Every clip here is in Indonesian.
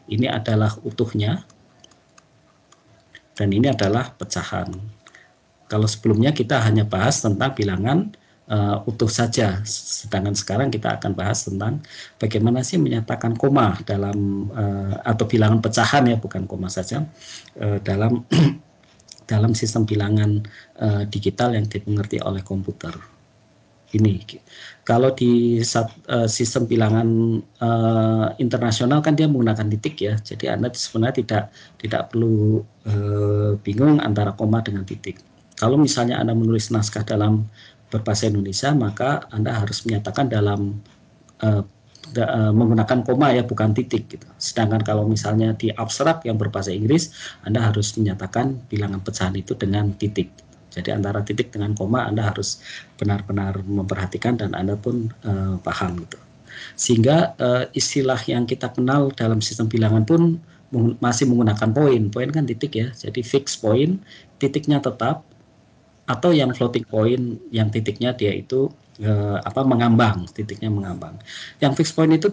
Ini adalah utuhnya dan ini adalah pecahan. Kalau sebelumnya kita hanya bahas tentang bilangan utuh saja, sedangkan sekarang kita akan bahas tentang bagaimana sih menyatakan koma dalam atau bilangan pecahan ya, bukan koma saja, dalam dalam sistem bilangan digital yang dimengerti oleh komputer. Ini kalau di sistem bilangan internasional kan dia menggunakan titik ya, jadi Anda sebenarnya tidak perlu bingung antara koma dengan titik. Kalau misalnya Anda menulis naskah dalam berbahasa Indonesia, maka Anda harus menyatakan dalam menggunakan koma ya, bukan titik gitu. Sedangkan kalau misalnya di abstrak yang berbahasa Inggris, Anda harus menyatakan bilangan pecahan itu dengan titik. Jadi antara titik dengan koma Anda harus benar-benar memperhatikan dan Anda pun paham gitu. Sehingga istilah yang kita kenal dalam sistem bilangan pun masih menggunakan poin. Poin kan titik ya. Jadi fixed point, titiknya tetap, atau yang floating point yang titiknya dia itu mengambang, titiknya mengambang. Yang fixed point itu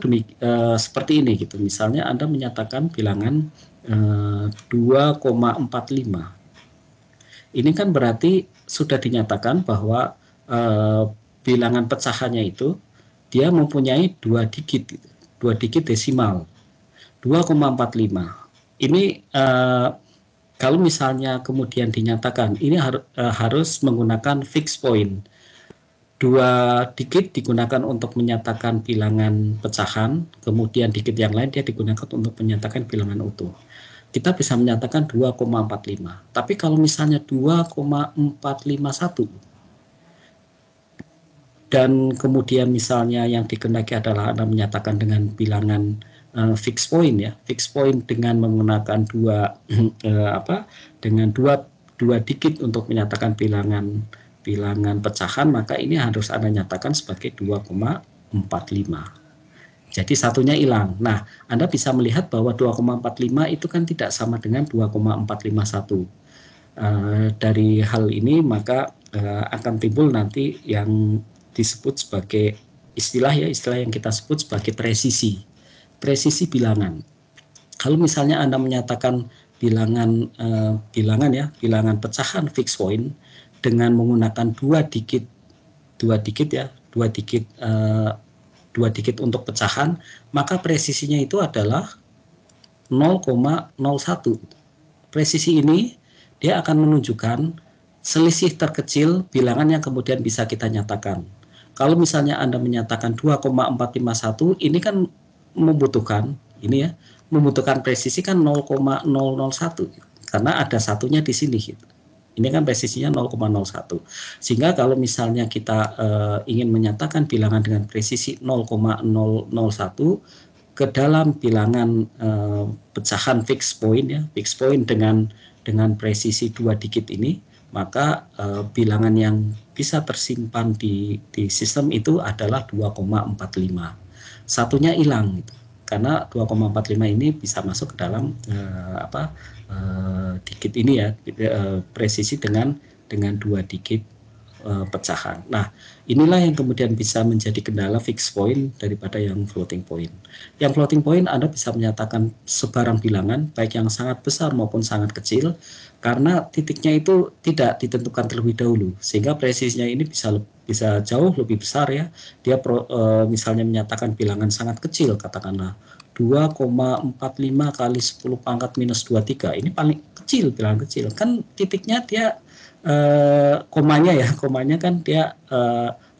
seperti ini gitu. Misalnya Anda menyatakan bilangan 2,45. Ini kan berarti sudah dinyatakan bahwa bilangan pecahannya itu dia mempunyai 2 digit desimal, 2,45. Ini kalau misalnya kemudian dinyatakan ini harus menggunakan fixed point, 2 digit digunakan untuk menyatakan bilangan pecahan, kemudian digit yang lain dia digunakan untuk menyatakan bilangan utuh. Kita bisa menyatakan 2,45. Tapi kalau misalnya 2,451 dan kemudian misalnya yang dikehendaki adalah Anda menyatakan dengan bilangan fixed point ya, fixed point dengan menggunakan dua digit untuk menyatakan bilangan pecahan, maka ini harus Anda nyatakan sebagai 2,45. Jadi satunya hilang. Nah, Anda bisa melihat bahwa 2,45 itu kan tidak sama dengan 2,451. Dari hal ini maka akan timbul nanti yang disebut sebagai istilah yang kita sebut sebagai presisi bilangan. Kalau misalnya Anda menyatakan bilangan pecahan fixed point dengan menggunakan dua digit untuk pecahan, maka presisinya itu adalah 0,01. Presisi ini dia akan menunjukkan selisih terkecil bilangan yang kemudian bisa kita nyatakan. Kalau misalnya Anda menyatakan 2,451, ini kan membutuhkan presisi kan 0,001 karena ada satunya di sini gitu. Ini kan presisinya 0,01. Sehingga kalau misalnya kita ingin menyatakan bilangan dengan presisi 0,001 ke dalam bilangan pecahan fixed point ya, fixed point dengan presisi 2 digit ini, maka bilangan yang bisa tersimpan di sistem itu adalah 2,45. Satunya hilang gitu. Karena 2,45 ini bisa masuk ke dalam digit ini ya, presisi dengan 2 digit pecahan. Nah, inilah yang kemudian bisa menjadi kendala fixed point daripada yang floating point. Yang floating point Anda bisa menyatakan sebarang bilangan, baik yang sangat besar maupun sangat kecil, karena titiknya itu tidak ditentukan terlebih dahulu, sehingga presisinya ini bisa jauh lebih besar ya. Dia misalnya menyatakan bilangan sangat kecil, katakanlah 2,45 kali 10 pangkat minus 23. Ini paling kecil, bilangan kecil. Kan titiknya dia komanya kan dia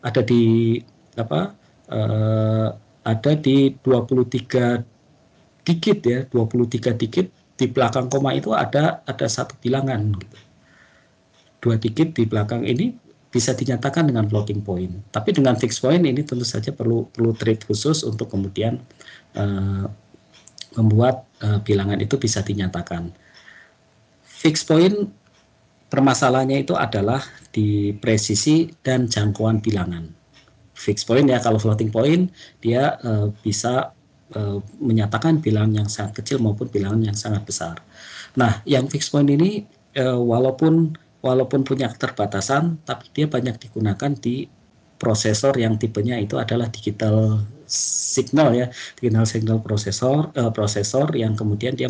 ada di ada di 23 digit ya, 23 digit di belakang koma itu ada satu bilangan gitu. 2 digit di belakang ini bisa dinyatakan dengan floating point. Tapi dengan fixed point ini tentu saja perlu treat khusus untuk kemudian membuat bilangan itu bisa dinyatakan. Fixed point permasalahannya itu adalah di presisi dan jangkauan bilangan. Fixed point ya, kalau floating point dia bisa menyatakan bilangan yang sangat kecil maupun bilangan yang sangat besar. Nah, yang fixed point ini walaupun punya keterbatasan, tapi dia banyak digunakan di prosesor yang tipenya itu adalah digital signal ya, dikenal signal prosesor yang kemudian dia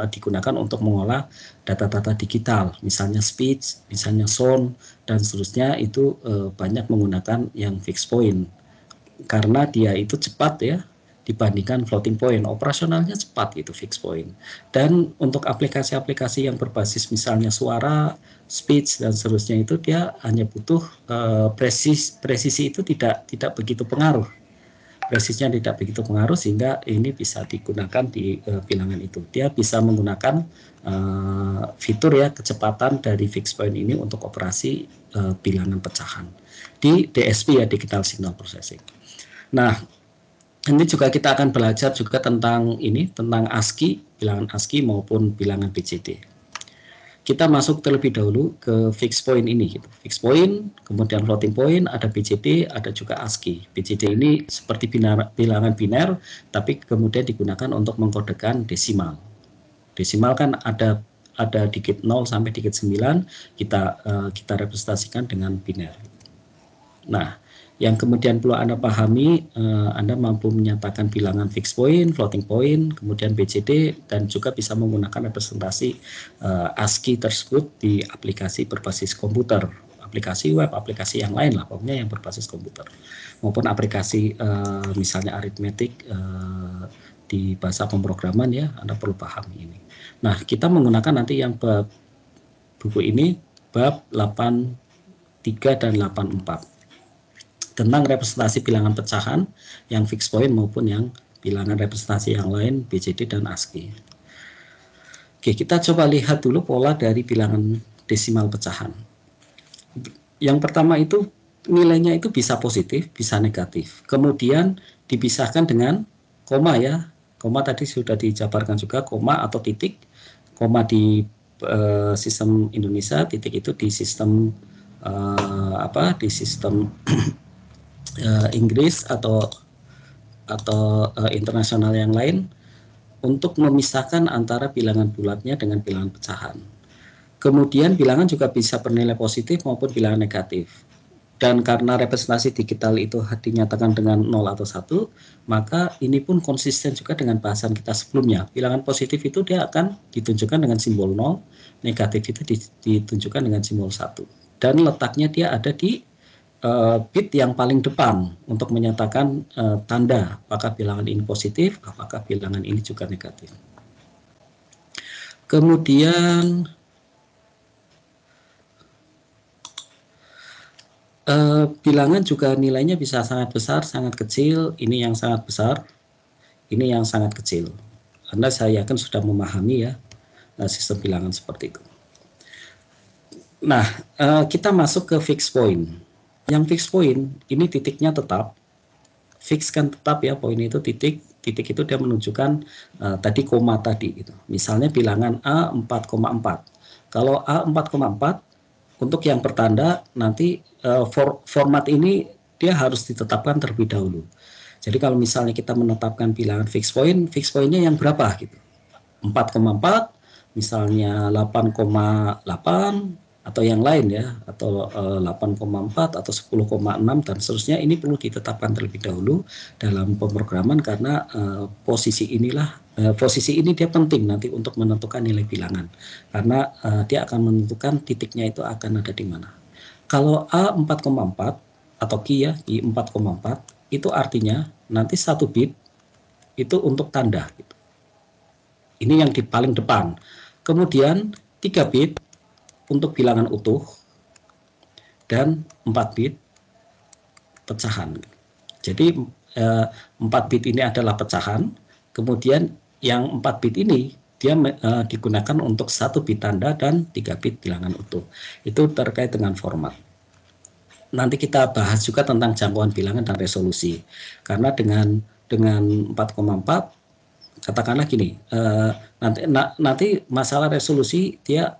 digunakan untuk mengolah data-data digital, misalnya speech, misalnya sound dan seterusnya. Itu banyak menggunakan yang fixed point karena dia itu cepat ya dibandingkan floating point. Operasionalnya cepat itu fixed point. Dan untuk aplikasi-aplikasi yang berbasis misalnya suara, speech dan seterusnya, itu dia hanya butuh presisi itu tidak begitu pengaruh. Presisinya tidak begitu pengaruh sehingga ini bisa digunakan di bilangan itu. Dia bisa menggunakan fitur ya kecepatan dari fixed point ini untuk operasi bilangan pecahan di DSP ya, Digital Signal Processing. Nah, ini juga kita akan belajar juga tentang tentang ASCII, bilangan ASCII maupun bilangan BCD. Kita masuk terlebih dahulu ke fixed point ini gitu. Fixed point, kemudian floating point, ada BCD, ada juga ASCII. BCD ini seperti bilangan biner, tapi kemudian digunakan untuk mengkodekan desimal. Desimal kan ada digit 0 sampai digit 9, kita representasikan dengan biner. Nah, yang kemudian perlu Anda pahami, Anda mampu menyatakan bilangan fixed point, floating point, kemudian BCD, dan juga bisa menggunakan representasi ASCII tersebut di aplikasi berbasis komputer, aplikasi web, aplikasi yang lain lah, pokoknya yang berbasis komputer, maupun aplikasi misalnya aritmetik di bahasa pemrograman ya, Anda perlu pahami ini. Nah, kita menggunakan nanti yang buku ini, bab 83 dan 84. Tentang representasi bilangan pecahan yang fixed point maupun yang bilangan representasi yang lain BCD dan ASCII. Oke, kita coba lihat dulu pola dari bilangan desimal pecahan. Yang pertama itu nilainya itu bisa positif, bisa negatif. Kemudian dipisahkan dengan koma ya. Koma tadi sudah dijabarkan juga, koma atau titik. Koma di sistem Indonesia, titik itu di sistem di sistem Inggris atau internasional yang lain, untuk memisahkan antara bilangan bulatnya dengan bilangan pecahan. Kemudian bilangan juga bisa bernilai positif maupun bilangan negatif. Dan karena representasi digital itu dinyatakan dengan 0 atau 1, maka ini pun konsisten juga dengan bahasan kita sebelumnya. Bilangan positif itu dia akan ditunjukkan dengan simbol 0, negatif itu ditunjukkan dengan simbol 1. Dan letaknya dia ada di bit yang paling depan untuk menyatakan tanda apakah bilangan ini positif, apakah bilangan ini juga negatif. Kemudian bilangan juga nilainya bisa sangat besar, sangat kecil. Ini yang sangat besar, ini yang sangat kecil. Anda saya yakin sudah memahami ya sistem bilangan seperti itu. Nah, kita masuk ke fixed point. Yang fixed point ini titiknya tetap, fix kan tetap ya, poin itu titik itu dia menunjukkan tadi koma tadi gitu. Misalnya bilangan A 4,4. Kalau A 4,4 untuk yang bertanda nanti format ini dia harus ditetapkan terlebih dahulu. Jadi kalau misalnya kita menetapkan bilangan fixed point-nya yang berapa gitu. 4,4, misalnya 8,8 atau yang lain ya, atau 8,4 atau 10,6 dan seterusnya. Ini perlu ditetapkan terlebih dahulu dalam pemrograman karena posisi ini dia penting nanti untuk menentukan nilai bilangan, karena dia akan menentukan titiknya itu akan ada di mana. Kalau A 4,4 atau Ki ya, Ki 4,4, itu artinya nanti 1 bit itu untuk tanda gitu. Ini yang di paling depan. Kemudian 3 bit untuk bilangan utuh dan 4 bit pecahan. Jadi 4 bit ini adalah pecahan, kemudian yang 4 bit ini dia digunakan untuk 1 bit tanda dan 3 bit bilangan utuh. Itu terkait dengan format. Nanti kita bahas juga tentang jangkauan bilangan dan resolusi. Karena dengan 4,4 katakanlah gini, nanti masalah resolusi dia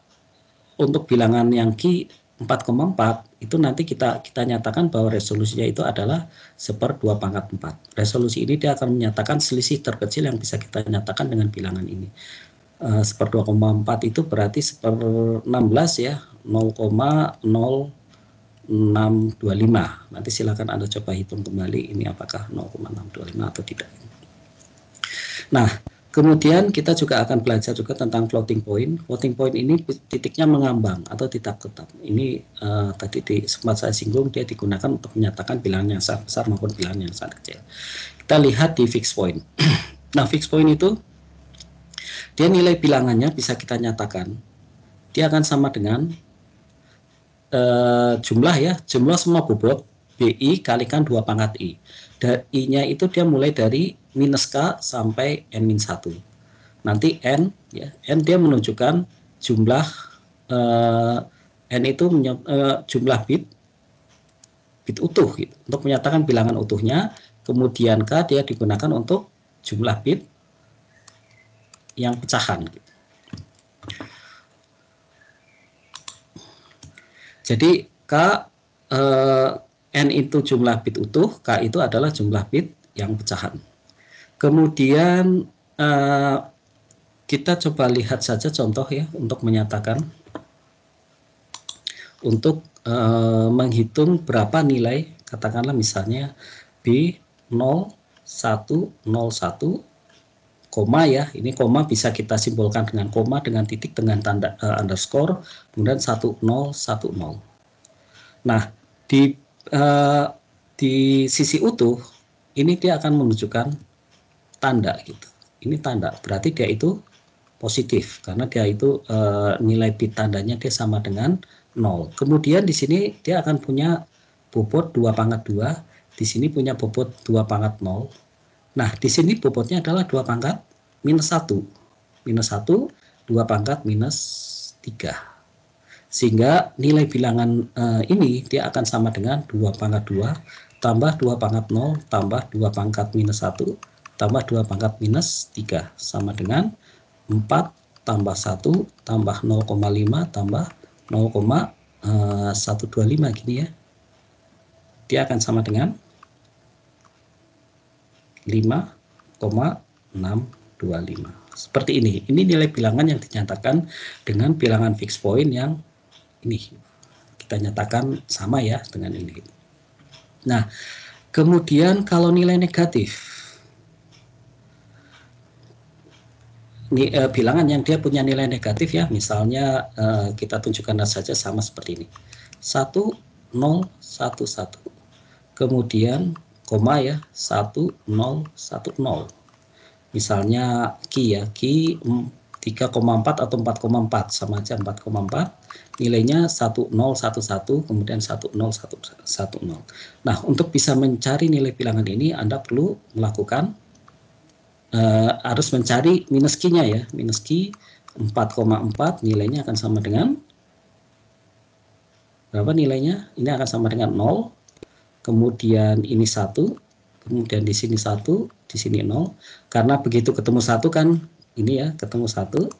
untuk bilangan yang Ki 4,4 itu nanti kita nyatakan bahwa resolusinya itu adalah 1/2/4. Resolusi ini dia akan menyatakan selisih terkecil yang bisa kita nyatakan dengan bilangan ini. 1/2,4 itu berarti 1/16 ya, 0,0 Nanti silakan Anda coba hitung kembali ini apakah 0,625 atau tidak. Nah, kemudian kita juga akan belajar juga tentang floating point. Floating point ini titiknya mengambang atau tidak tetap. Ini tadi sempat saya singgung, dia digunakan untuk menyatakan bilangan yang sangat besar maupun bilangan yang sangat kecil. Kita lihat di fixed point. Nah, fixed point itu dia nilai bilangannya bisa kita nyatakan. Dia akan sama dengan jumlah semua bobot BI kalikan 2 pangkat I. Dan I-nya itu dia mulai dari minus K sampai N-1. Nanti N, ya, N dia menunjukkan jumlah N itu jumlah bit utuh gitu, untuk menyatakan bilangan utuhnya. Kemudian K dia digunakan untuk jumlah bit yang pecahan gitu. Jadi N itu jumlah bit utuh, K itu adalah jumlah bit yang pecahan. Kemudian kita coba lihat saja contoh ya untuk menyatakan, untuk menghitung berapa nilai, katakanlah misalnya B0101, koma ya, ini koma bisa kita simbolkan dengan koma, dengan titik, dengan tanda underscore, kemudian 1010. Nah, di sisi utuh ini dia akan menunjukkan tanda gitu. Ini tanda, berarti dia itu positif karena dia itu nilai bit tandanya dia sama dengan 0. Kemudian di sini dia akan punya bobot 2 pangkat 2, di sini punya bobot 2 pangkat 0. Nah, di sini bobotnya adalah 2 pangkat minus 1. Minus 1, 2 pangkat minus 3. Sehingga nilai bilangan ini dia akan sama dengan 2 pangkat 2 tambah 2 pangkat 0 tambah 2 pangkat minus 1 tambah 2 pangkat minus 3 sama dengan 4 tambah 1 tambah 0,5 tambah 0,125 gini ya. Dia akan sama dengan 5,625. Seperti ini. Ini nilai bilangan yang dinyatakan dengan bilangan fixed point yang ini. Kita nyatakan sama ya dengan ini. Nah, kemudian kalau nilai negatif, bilangan yang dia punya nilai negatif ya, misalnya kita tunjukkan saja sama seperti ini. 1011. Kemudian koma ya, 1010. Misalnya Ki ya, Ki 3,4 atau 4,4, sama aja 4,4. Nilainya 1011, kemudian 1010. Nah, untuk bisa mencari nilai bilangan ini Anda perlu melakukan harus mencari minus Q-nya ya. Minus Q 4,4 nilainya akan sama dengan berapa nilainya? Ini akan sama dengan 0. Kemudian ini 1, kemudian di sini 1, di sini 0. Karena begitu ketemu 1 kan ini ya, ketemu 1,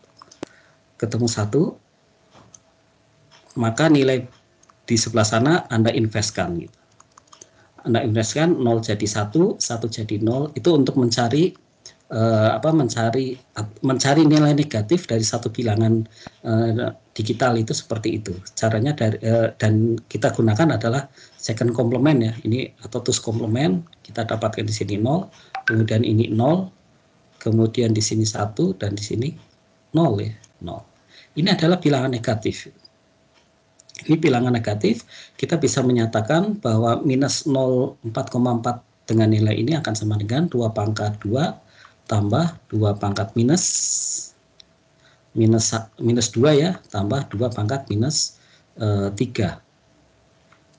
maka nilai di sebelah sana Anda investkan gitu. Anda investkan 0 jadi 1, 1 jadi 0, itu untuk mencari mencari nilai negatif dari satu bilangan digital itu seperti itu. Caranya dan kita gunakan adalah second complement ya. Ini atau twos complement, kita dapatkan di sini 0, kemudian ini 0, kemudian di sini 1 dan di sini 0 ya, 0. Ini adalah bilangan negatif. Ini bilangan negatif, kita bisa menyatakan bahwa minus 0,4,4 dengan nilai ini akan sama dengan 2 pangkat 2 tambah 2 pangkat minus 2 ya, tambah 2 pangkat minus 3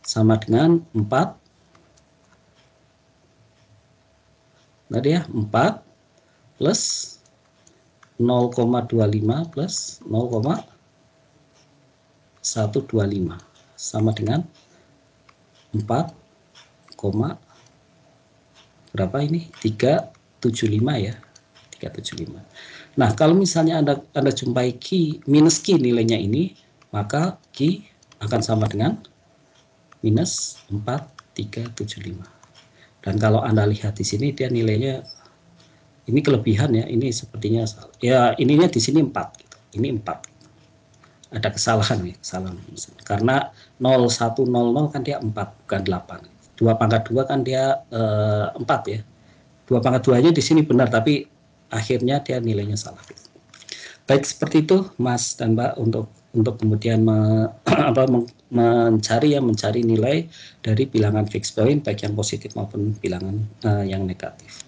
sama dengan 4. Tadi ya, 4 plus 0,25 plus 0,125 sama dengan 4, berapa ini? 375 ya, 375. Nah, kalau misalnya Anda jumpai Q minus Q nilainya ini, maka Q akan sama dengan minus 4375. Dan kalau Anda lihat di sini dia nilainya ini kelebihan ya, ini sepertinya ya ininya di sini 4 gitu. Ini 4. ada kesalahan nih, kesalahan. Karena 0100 kan dia 4 bukan 8. 2 pangkat 2 kan dia 4 ya. 2 pangkat 2-nya di sini benar tapi akhirnya dia nilainya salah. Baik, seperti itu Mas dan Mbak untuk kemudian mencari nilai dari bilangan fixed point baik yang positif maupun bilangan yang negatif.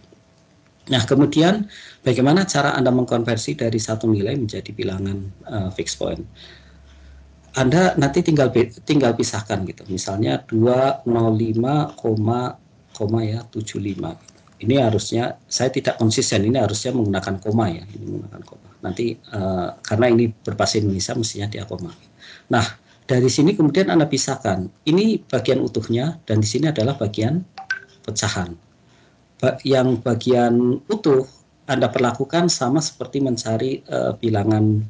Nah, kemudian bagaimana cara Anda mengkonversi dari satu nilai menjadi bilangan fixed point? Anda nanti tinggal pisahkan gitu. Misalnya 205, ya 75. Ini harusnya saya tidak konsisten. Ini harusnya menggunakan koma ya. Ini menggunakan koma. Nanti karena ini berbahasa Indonesia mestinya dia koma. Nah, dari sini kemudian Anda pisahkan. Ini bagian utuhnya dan di sini adalah bagian pecahan. Yang bagian utuh Anda perlakukan sama seperti mencari bilangan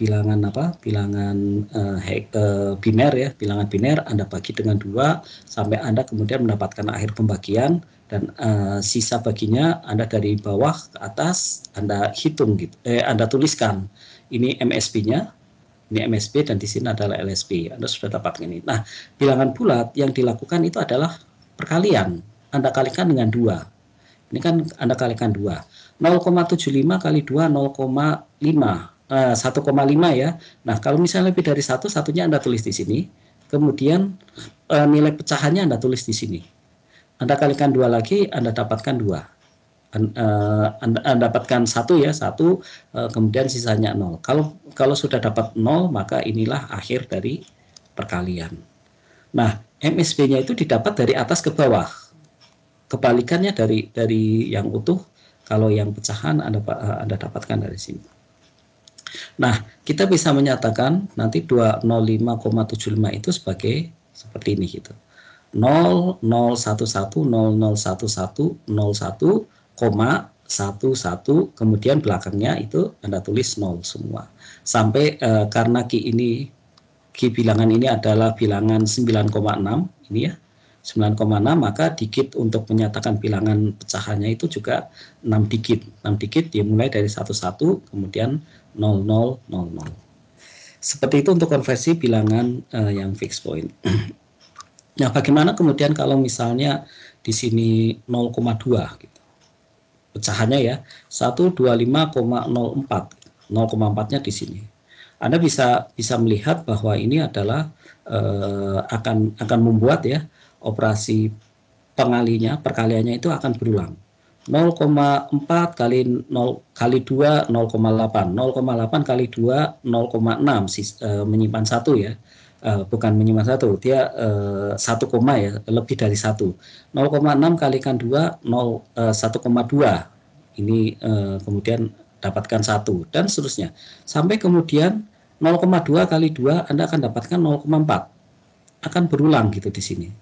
biner ya, bilangan biner Anda bagi dengan 2 sampai Anda kemudian mendapatkan akhir pembagian dan sisa baginya Anda dari bawah ke atas Anda hitung gitu. Anda tuliskan ini MSB-nya, ini MSB dan di sini adalah LSB. Anda sudah dapatkan ini. Nah, bilangan bulat yang dilakukan itu adalah perkalian. Anda kalikan dengan 2. Ini kan Anda kalikan 2. 0,75 kali 2 0,5. 1,5 ya. Nah, kalau misalnya lebih dari 1, satunya Anda tulis di sini. Kemudian nilai pecahannya Anda tulis di sini. Anda kalikan 2 lagi, Anda dapatkan 2. Anda dapatkan 1 ya, 1, kemudian sisanya 0. Kalau sudah dapat 0, maka inilah akhir dari perkalian. Nah, MSB-nya itu didapat dari atas ke bawah. Kebalikannya dari yang utuh, kalau yang pecahan Anda dapatkan dari sini. Nah, kita bisa menyatakan nanti 205,75 itu sebagai seperti ini gitu. 0011001101, kemudian belakangnya itu Anda tulis 0 semua. Sampai karena Ki bilangan ini adalah bilangan 9,6 ini ya. 9,6 maka digit untuk menyatakan bilangan pecahannya itu juga 6 digit. 6 digit dimulai dari 11 kemudian 0000. Seperti itu untuk konversi bilangan yang fixed point. Nah, bagaimana kemudian kalau misalnya di sini 0,2 gitu. Pecahannya ya 125,04. 0,4-nya di sini. Anda bisa melihat bahwa ini adalah akan membuat ya operasi perkaliannya itu akan berulang. 0,4 kali 0 kali 2 0,8. 0,8 kali 2 0,6 menyimpan 1 ya. Bukan menyimpan 1, dia 1 koma ya, lebih dari 1. 0,6 kalikan 2 1,2. Ini kemudian dapatkan 1 dan seterusnya. Sampai kemudian 0,2 kali 2 Anda akan dapatkan 0,4. Akan berulang gitu di sini.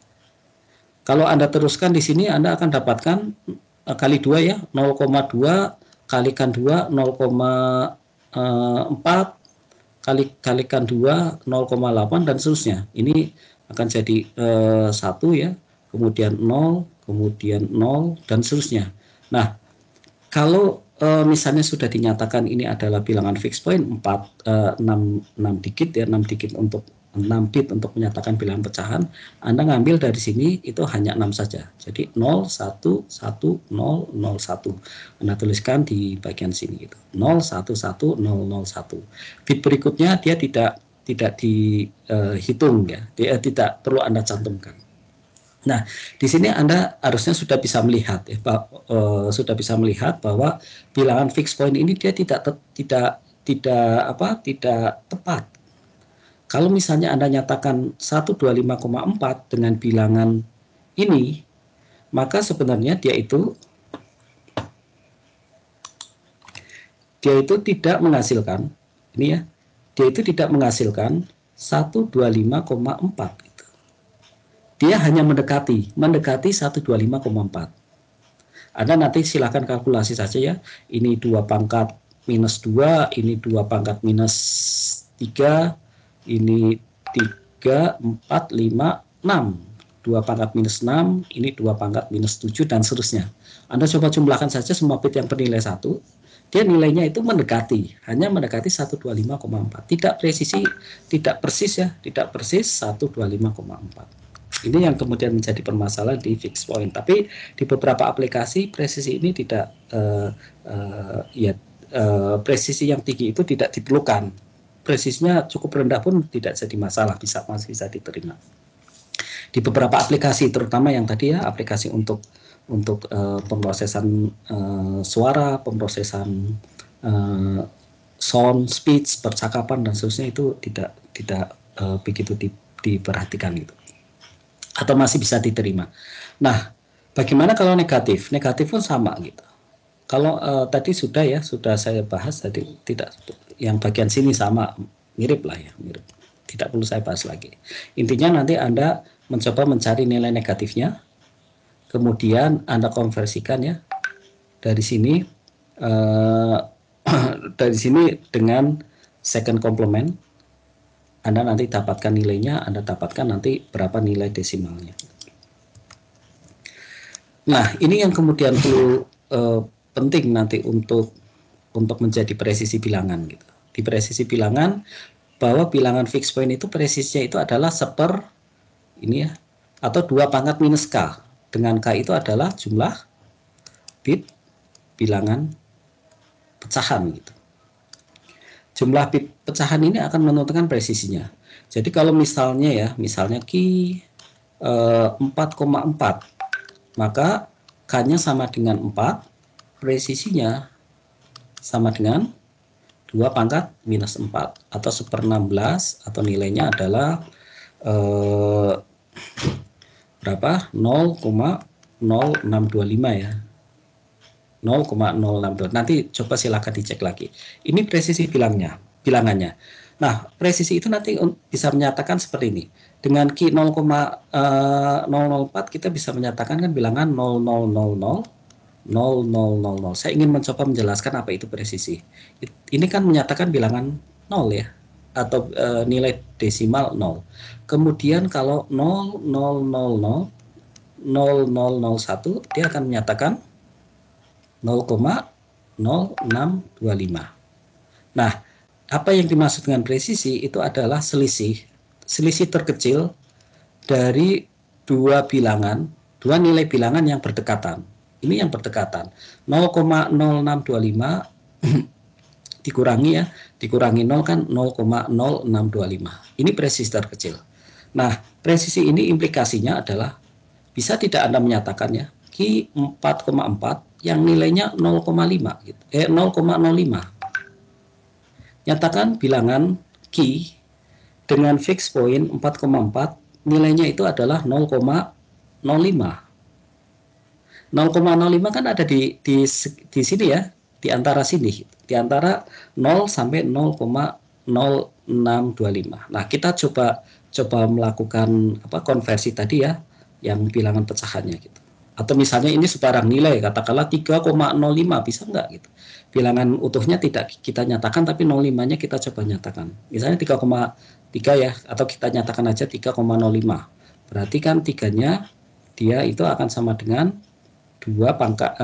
Kalau Anda teruskan di sini Anda akan dapatkan kali 2 ya, 0,2 kalikan 2 0,4 kalikan 2 0,8 dan seterusnya. Ini akan jadi 1 ya, kemudian 0, kemudian 0 dan seterusnya. Nah, kalau misalnya sudah dinyatakan ini adalah bilangan fixed point 6 digit ya, 6 digit untuk 6 bit untuk menyatakan bilangan pecahan, Anda ngambil dari sini itu hanya 6 saja. Jadi 0, 1, 1, 0, 0, 1. Anda tuliskan di bagian sini gitu. 0, 1, 1, 0, 0, 1. Bit berikutnya dia tidak dihitung ya. Dia tidak perlu Anda cantumkan. Nah, di sini Anda harusnya sudah bisa melihat ya, bahwa bilangan fixed point ini dia tidak tepat. Kalau misalnya Anda nyatakan 125,4 dengan bilangan ini, maka sebenarnya dia itu tidak menghasilkan, ini ya, dia itu tidak menghasilkan 125,4 gitu. Dia hanya mendekati 125,4. Anda nanti silakan kalkulasi saja ya. Ini 2 pangkat minus 2, ini 2 pangkat minus 3, ini 3, 4, 5, 6. 2 pangkat minus 6, ini 2 pangkat minus 7, dan seterusnya. Anda coba jumlahkan saja semua bit yang bernilai 1, dia nilainya itu hanya mendekati 125,4. Tidak presisi, tidak persis ya, tidak persis 125,4. Ini yang kemudian menjadi permasalahan di fixed point. Tapi di beberapa aplikasi presisi ini tidak presisi yang tinggi itu tidak diperlukan. Presisinya cukup rendah pun tidak jadi masalah, masih bisa diterima. Di beberapa aplikasi, terutama yang tadi ya, aplikasi untuk pemrosesan suara, pemrosesan sound, speech, percakapan dan seterusnya, itu tidak begitu diperhatikan gitu, atau masih bisa diterima. Nah, bagaimana kalau negatif? Negatif pun sama gitu. Kalau tadi sudah saya bahas tadi, tidak, yang bagian sini sama, mirip lah ya, mirip. Tidak perlu saya bahas lagi. Intinya nanti Anda mencoba mencari nilai negatifnya, kemudian Anda konversikan ya dari sini dari sini dengan second complement. Anda nanti dapatkan nilainya, Anda dapatkan nanti berapa nilai desimalnya. Nah, ini yang kemudian perlu penting nanti untuk menjadi presisi bilangan gitu. Di presisi bilangan, bahwa bilangan fixed point itu presisinya itu adalah ini ya, atau 2 pangkat minus K, dengan K itu adalah jumlah bit bilangan pecahan gitu. Jumlah bit pecahan ini akan menentukan presisinya. Jadi kalau misalnya Q 4,4, maka K-nya sama dengan 4, presisinya sama dengan 2 pangkat minus 4, atau 1/16, atau nilainya adalah berapa? 0,0625 ya. 0,062. Nanti coba silakan dicek lagi. Ini presisi bilangannya. Nah, presisi itu nanti bisa menyatakan seperti ini. Dengan Q 0,004 kita bisa menyatakan kan bilangan 0000. Saya ingin mencoba menjelaskan apa itu presisi. Ini kan menyatakan bilangan 0 ya, atau nilai desimal 0. Kemudian kalau 000001, dia akan menyatakan 0,0625. Nah, apa yang dimaksud dengan presisi itu adalah selisih terkecil dari dua nilai bilangan yang berdekatan. Ini yang berdekatan. 0,0625 dikurangi 0 kan 0,0625. Ini presisi terkecil. Nah, presisi ini implikasinya adalah bisa tidak Anda menyatakannya Q 4,4 yang nilainya 0,5 gitu. 0,05. Nyatakan bilangan Q dengan fixed point 4,4 nilainya itu adalah 0,05. 0,05 kan ada di sini ya, di antara sini, di antara 0 sampai 0,0625. Nah, kita coba melakukan konversi tadi ya, yang bilangan pecahannya gitu. Atau misalnya ini sebarang nilai, katakanlah 3,05, bisa enggak gitu. Bilangan utuhnya tidak kita nyatakan, tapi 0,5-nya kita coba nyatakan. Misalnya 3,3 ya, atau kita nyatakan aja 3,05. Berarti kan 3-nya dia itu akan sama dengan 2 pangkat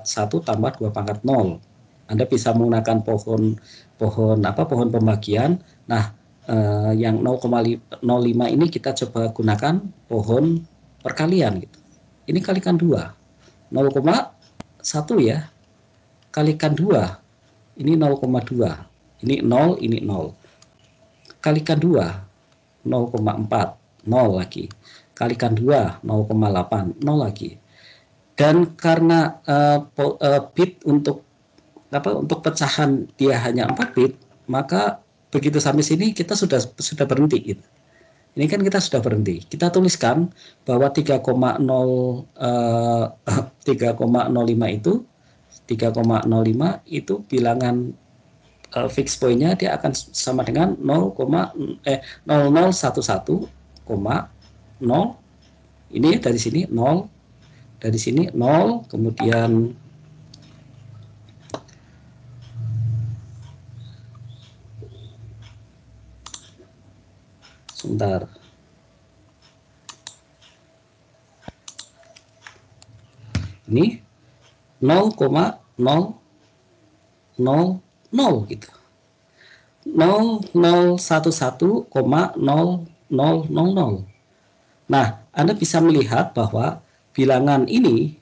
1 tambah 2 pangkat 0. Anda bisa menggunakan pohon pembagian. Nah, yang 0,05 ini kita coba gunakan pohon perkalian gitu. Ini kalikan 2. 0,1 ya. Kalikan 2. Ini 0,2. Ini 0, ini 0. Kalikan 2. 0,4. 0 lagi. Kalikan 2. 0,8. 0 lagi. Dan karena bit untuk pecahan dia hanya 4 bit, maka begitu sampai sini kita sudah berhenti gitu. Ini kan kita sudah berhenti. Kita tuliskan bahwa 3,05 itu bilangan fixed point-nya dia akan sama dengan 0011, 0. Ini dari sini 0, dari sini 0, kemudian sebentar. Ini 0,000 gitu. 0011,0000. Nah, Anda bisa melihat bahwa bilangan ini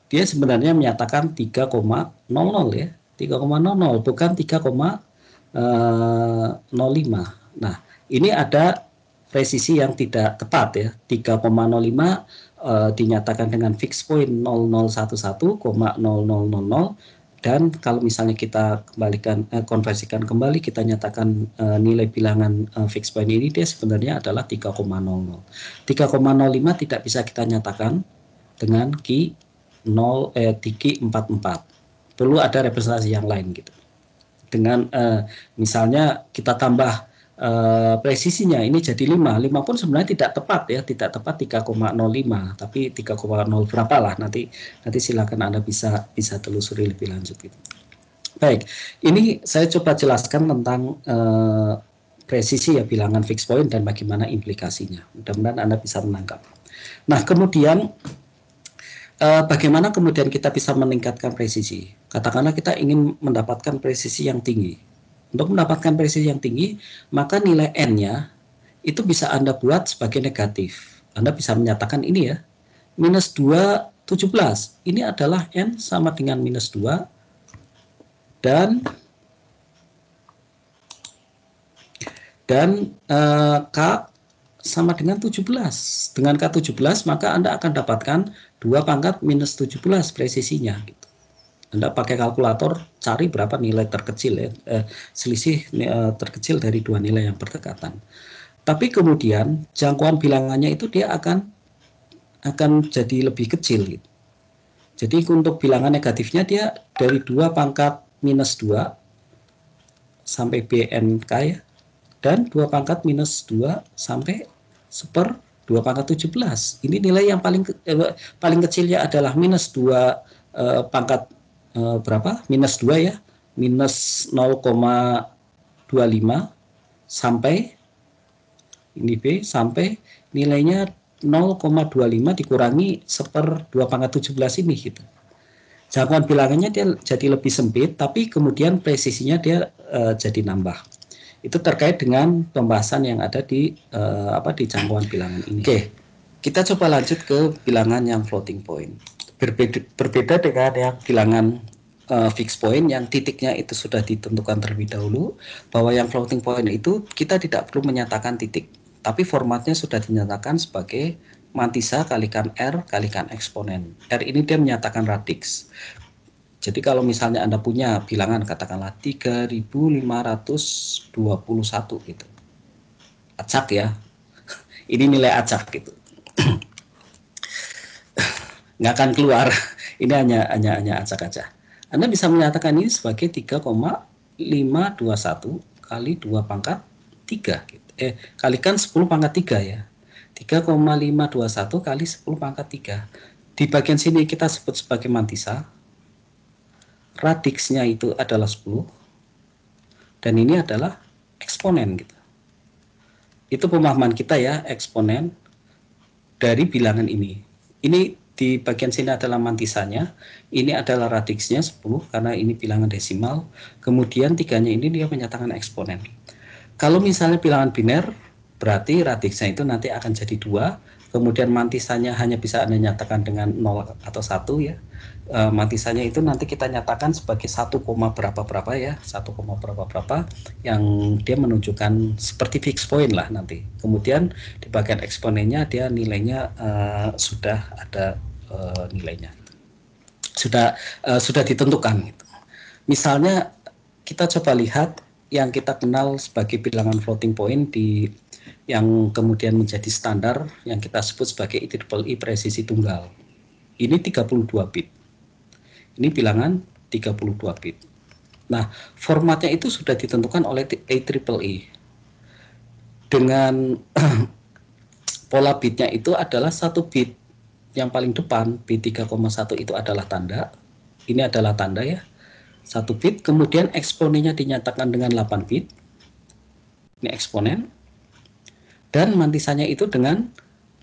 dia sebenarnya menyatakan 3,00 ya. 3,00 bukan 3,05. Nah, ini ada presisi yang tidak tepat ya. 3,05 dinyatakan dengan fixed point 0011,0000, dan kalau misalnya kita kembalikan konversikan kembali, kita nyatakan nilai bilangan fixed point ini dia sebenarnya adalah 3,00. 3,05 tidak bisa kita nyatakan dengan Ki 44. Perlu ada representasi yang lain gitu. Dengan misalnya kita tambah presisinya ini jadi 5 pun sebenarnya tidak tepat ya, tidak tepat 3,05, tapi 3,0 berapa lah, nanti silakan Anda bisa telusuri lebih lanjut gitu. Baik, ini saya coba jelaskan tentang presisi ya bilangan fixed point dan bagaimana implikasinya. Mudah-mudahan Anda bisa menangkap. Nah, kemudian bagaimana kemudian kita bisa meningkatkan presisi? Katakanlah kita ingin mendapatkan presisi yang tinggi. Untuk mendapatkan presisi yang tinggi, maka nilai N-nya itu bisa Anda buat sebagai negatif. Anda bisa menyatakan ini ya, minus 2,17. Ini adalah N sama dengan minus 2, dan K sama dengan 17. Dengan K17, maka Anda akan dapatkan 2 pangkat minus 17 presisinya gitu. Anda pakai kalkulator cari berapa nilai terkecil ya, selisih terkecil dari dua nilai yang berdekatan. Tapi kemudian jangkauan bilangannya itu dia akan jadi lebih kecil gitu. Jadi untuk bilangan negatifnya dia dari 2 pangkat minus 2 sampai BNK ya, dan 2 pangkat minus 2 sampai 1/2 pangkat 17. Ini nilai yang paling kecilnya adalah minus 2 pangkat berapa? Minus 2 ya, minus 0,25 sampai ini B, sampai nilainya 0,25 dikurangi 1/2 pangkat 17 ini gitu. Jangkauan bilangannya dia jadi lebih sempit, tapi kemudian presisinya dia jadi nambah. Itu terkait dengan pembahasan yang ada di jangkauan bilangan ini. Oke, kita coba lanjut ke bilangan yang floating point. Berbeda dengan yang bilangan fixed point yang titiknya itu sudah ditentukan terlebih dahulu, bahwa yang floating point itu kita tidak perlu menyatakan titik, tapi formatnya sudah dinyatakan sebagai mantisa kalikan R kalikan eksponen. R ini dia menyatakan radix. Jadi kalau misalnya Anda punya bilangan katakanlah 3521 gitu. Acak ya. Ini nilai acak gitu. Nggak akan keluar. Ini hanya acak aja. Anda bisa menyatakan ini sebagai 3,521 kali 2 pangkat 3 gitu. Kalikan 10 pangkat 3 ya. 3,521 kali 10 pangkat 3. Di bagian sini kita sebut sebagai mantisa. Radiksnya itu adalah 10. Dan ini adalah eksponen gitu. Itu pemahaman kita ya, eksponen dari bilangan ini. Ini di bagian sini adalah mantisanya, ini adalah radiksnya 10 karena ini bilangan desimal, kemudian tiganya ini dia menyatakan eksponen. Kalau misalnya bilangan biner, berarti radiksnya itu nanti akan jadi 2, kemudian mantisanya hanya bisa Anda nyatakan dengan 0 atau 1 ya. Mantisanya itu nanti kita nyatakan sebagai 1, berapa ya, 1, berapa yang dia menunjukkan seperti fixed point lah nanti. Kemudian di bagian eksponennya dia nilainya sudah ada nilainya, sudah ditentukan gitu. Misalnya kita coba lihat yang kita kenal sebagai bilangan floating point yang kemudian menjadi standar yang kita sebut sebagai IEEE presisi tunggal. Ini 32 bit. Ini bilangan 32 bit. Nah, formatnya itu sudah ditentukan oleh IEEE. Dengan pola bitnya itu adalah 1 bit. Yang paling depan, bit 3,1 itu adalah tanda. Ini adalah tanda ya. 1 bit, kemudian eksponennya dinyatakan dengan 8 bit. Ini eksponen. Dan mantisannya itu dengan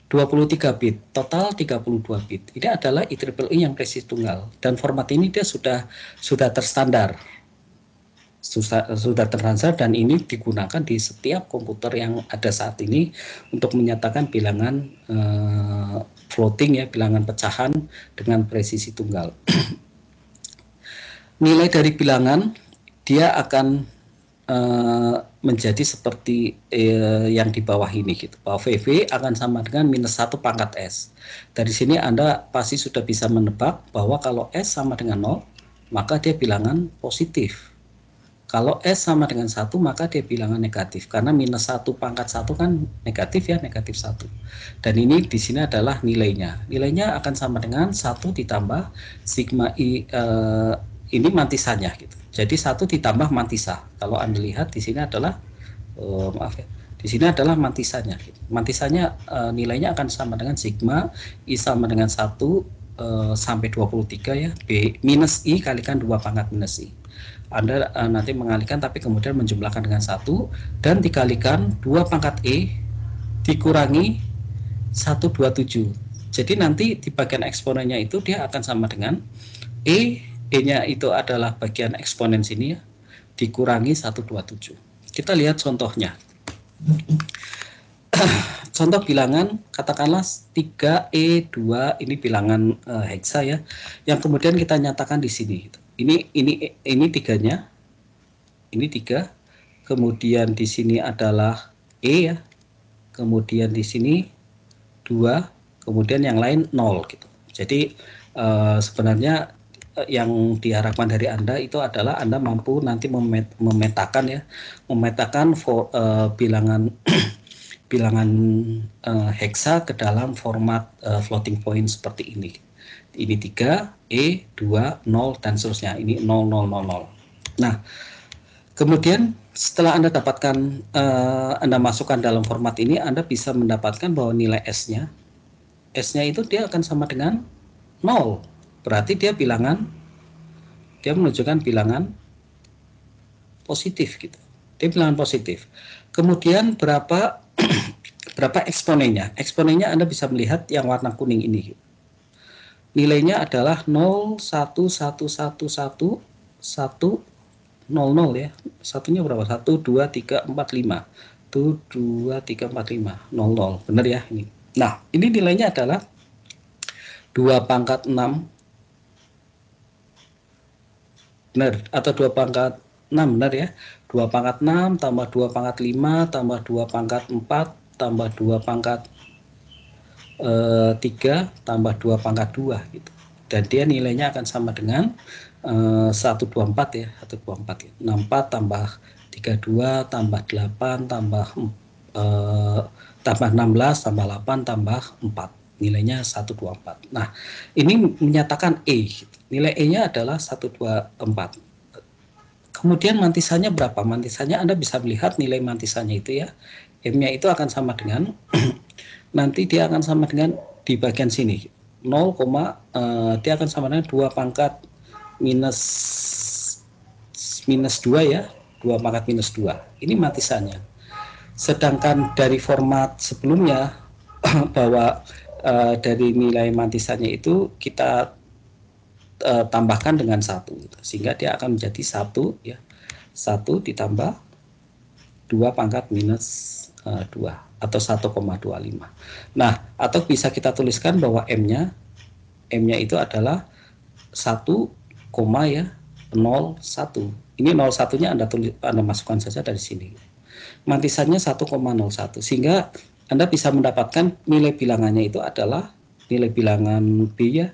23 bit, total 32 bit. Ini adalah IEEE yang presisi tunggal, dan format ini dia sudah terstandar. Sudah terstandar, dan ini digunakan di setiap komputer yang ada saat ini untuk menyatakan bilangan floating ya, bilangan pecahan dengan presisi tunggal. Nilai dari bilangan dia akan menjadi seperti yang di bawah ini gitu. Bahwa VV akan sama dengan -1 pangkat S. Dari sini Anda pasti sudah bisa menebak bahwa kalau S sama dengan 0, maka dia bilangan positif. Kalau S sama dengan 1, maka dia bilangan negatif. Karena -1 pangkat 1 kan negatif ya, negatif 1. Dan ini di sini adalah nilainya. Nilainya akan sama dengan 1 ditambah sigma I, ini mantisannya gitu. Jadi 1 ditambah mantisa. Kalau Anda lihat di sini adalah maaf ya. Di sini adalah mantisannya. Gitu. Mantisannya nilainya akan sama dengan sigma I sama dengan 1 sampai 23 ya. B minus I kalikan 2 pangkat minus I. Anda nanti mengalihkan tapi kemudian menjumlahkan dengan 1 dan dikalikan 2 pangkat E dikurangi 127. Jadi nanti di bagian eksponennya itu dia akan sama dengan E-nya itu adalah bagian eksponen sini ya, dikurangi 127. Kita lihat contohnya. Contoh bilangan katakanlah 3E2, ini bilangan heksa ya, yang kemudian kita nyatakan di sini. Ini tiganya, ini 3, kemudian di sini adalah E ya, kemudian di sini 2, kemudian yang lain 0 gitu. Jadi sebenarnya yang diharapkan dari Anda itu adalah Anda mampu nanti memetakan ya, bilangan bilangan heksa ke dalam format floating point seperti ini. Ini 3, E, 2, 0, dan seterusnya. Ini 0, 0, 0, 0. Nah, kemudian setelah Anda dapatkan, Anda masukkan dalam format ini, Anda bisa mendapatkan bahwa nilai S-nya itu dia akan sama dengan 0. Berarti dia menunjukkan bilangan positif gitu. Dia bilangan positif. Kemudian berapa eksponennya? Eksponennya Anda bisa melihat yang warna kuning ini. Nilainya adalah 0, 1, 1, 1, 1, 1, 0, 0 ya. Satunya berapa? 1, 2, 3, 4, 5. 1, 2, 3, 4, 5. 0, 0. Benar ya ini. Nah, ini nilainya adalah 2 pangkat 6. Benar, atau 2 pangkat 6, benar ya. 2 pangkat 6 tambah 2 pangkat 5 tambah 2 pangkat 4 tambah 2 pangkat 3 tambah 2 pangkat 2 gitu. Dan dia nilainya akan sama dengan 124 ya, 124 ya. 64 tambah 32 tambah 8 tambah 16 tambah 8 tambah 4. Nilainya 124. Nah, ini menyatakan E. Nilai E-nya adalah 124. Kemudian mantisannya berapa? Mantisannya Anda bisa melihat nilai mantisannya itu ya. M-nya itu akan sama dengan nanti dia akan sama dengan di bagian sini 0, dia akan sama dengan 2 pangkat minus 2 ya, 2 pangkat minus 2. Ini mantisannya. Sedangkan dari format sebelumnya bahwa dari nilai mantisannya itu kita tambahkan dengan 1 gitu. Sehingga dia akan menjadi 1 ya. 1 ditambah 2 pangkat minus 2 atau 1,25. Nah, atau bisa kita tuliskan bahwa M-nya itu adalah 1, ya 01. Ini 01-nya Anda masukkan saja dari sini. Mantisannya 1,01 sehingga Anda bisa mendapatkan nilai bilangannya itu adalah nilai bilangan B ya.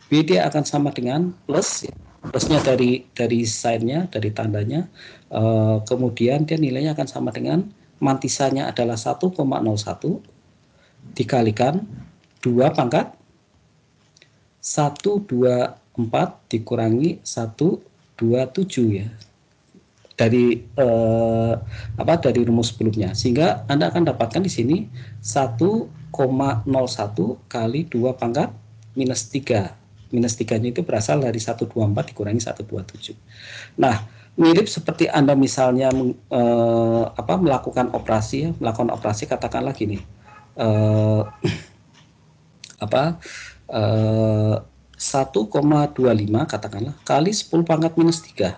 B dia akan sama dengan plus ya. Plusnya dari sign-nya, dari tandanya. Kemudian dia nilainya akan sama dengan mantisannya adalah 1,01 dikalikan 2 pangkat 124 dikurangi 127 ya. Dari dari rumus sebelumnya, sehingga Anda akan dapatkan di sini 1,01 kali 2 pangkat minus 3. Minus 3-nya itu berasal dari 124 dikurangi 127. Nah, mirip seperti Anda misalnya melakukan operasi katakanlah gini. apa 1,25 katakanlah kali 10 pangkat minus 3.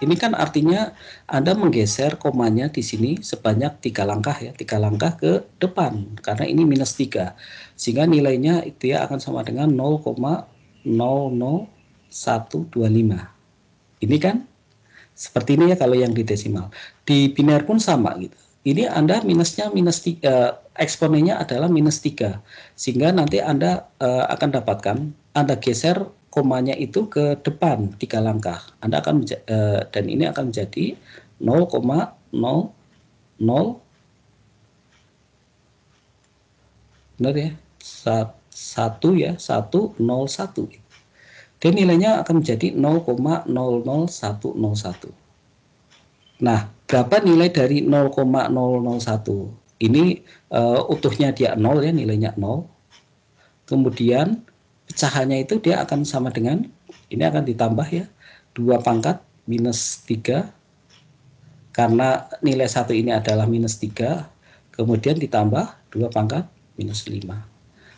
Ini kan artinya Anda menggeser komanya di sini sebanyak 3 langkah ya, 3 langkah ke depan karena ini minus 3. Sehingga nilainya itu ya akan sama dengan 0,00125. Ini kan seperti ini ya kalau yang di desimal. Di biner pun sama gitu. Ini Anda minusnya minus 3, eksponennya adalah minus 3. Sehingga nanti Anda akan dapatkan, Anda geser komanya itu ke depan 3 langkah. Anda akan dan ini akan menjadi 0,00 benar ya, 1 ya, 101. Dan nilainya akan menjadi 0,00101. Nah, berapa nilai dari 0,001? Ini utuhnya dia 0 ya, nilainya 0. Kemudian pecahannya itu dia akan sama dengan, ini akan ditambah ya, 2 pangkat minus 3. Karena nilai 1 ini adalah minus 3. Kemudian ditambah 2 pangkat minus 5.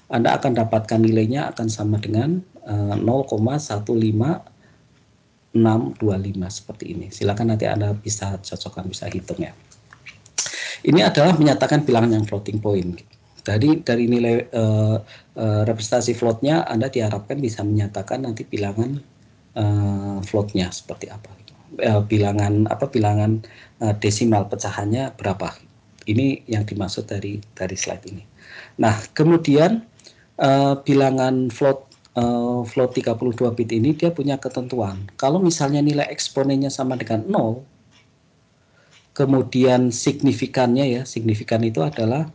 Anda akan dapatkan nilainya akan sama dengan 0,15625 seperti ini. Silakan nanti Anda bisa cocokkan, bisa hitung ya. Ini adalah menyatakan bilangan yang floating point. Dari nilai representasi floatnya Anda diharapkan bisa menyatakan nanti bilangan floatnya seperti apa. Bilangan desimal pecahannya berapa. Ini yang dimaksud dari slide ini. Nah, kemudian bilangan float 32 bit ini dia punya ketentuan. Kalau misalnya nilai eksponennya sama dengan 0, kemudian signifikannya ya, signifikan itu adalah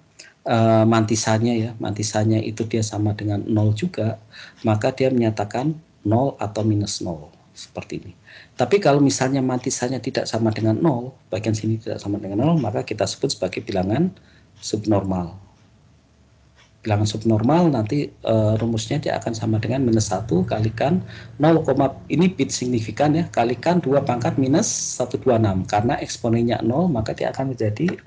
mantisannya ya, mantisannya itu dia sama dengan 0 juga, maka dia menyatakan 0 atau minus 0 seperti ini. Tapi kalau misalnya mantisannya tidak sama dengan 0, bagian sini tidak sama dengan 0, maka kita sebut sebagai bilangan subnormal. Bilangan subnormal nanti rumusnya dia akan sama dengan minus 1 kalikan 0, ini bit signifikan ya, kalikan 2 pangkat minus 126. Karena eksponennya 0, maka dia akan menjadi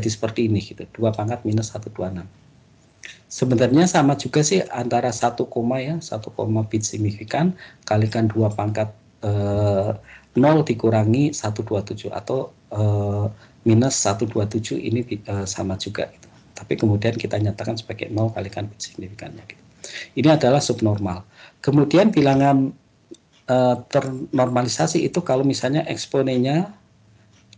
seperti ini gitu, 2 pangkat minus 126. Sebenarnya sama juga sih antara 1, ya, 1, bit signifikan kalikan 2 pangkat 0 dikurangi 127 atau minus 127 ini sama juga gitu. Tapi kemudian kita nyatakan sebagai 0 kalikan bit signifikannya gitu. Ini adalah subnormal. Kemudian bilangan ternormalisasi itu kalau misalnya eksponennya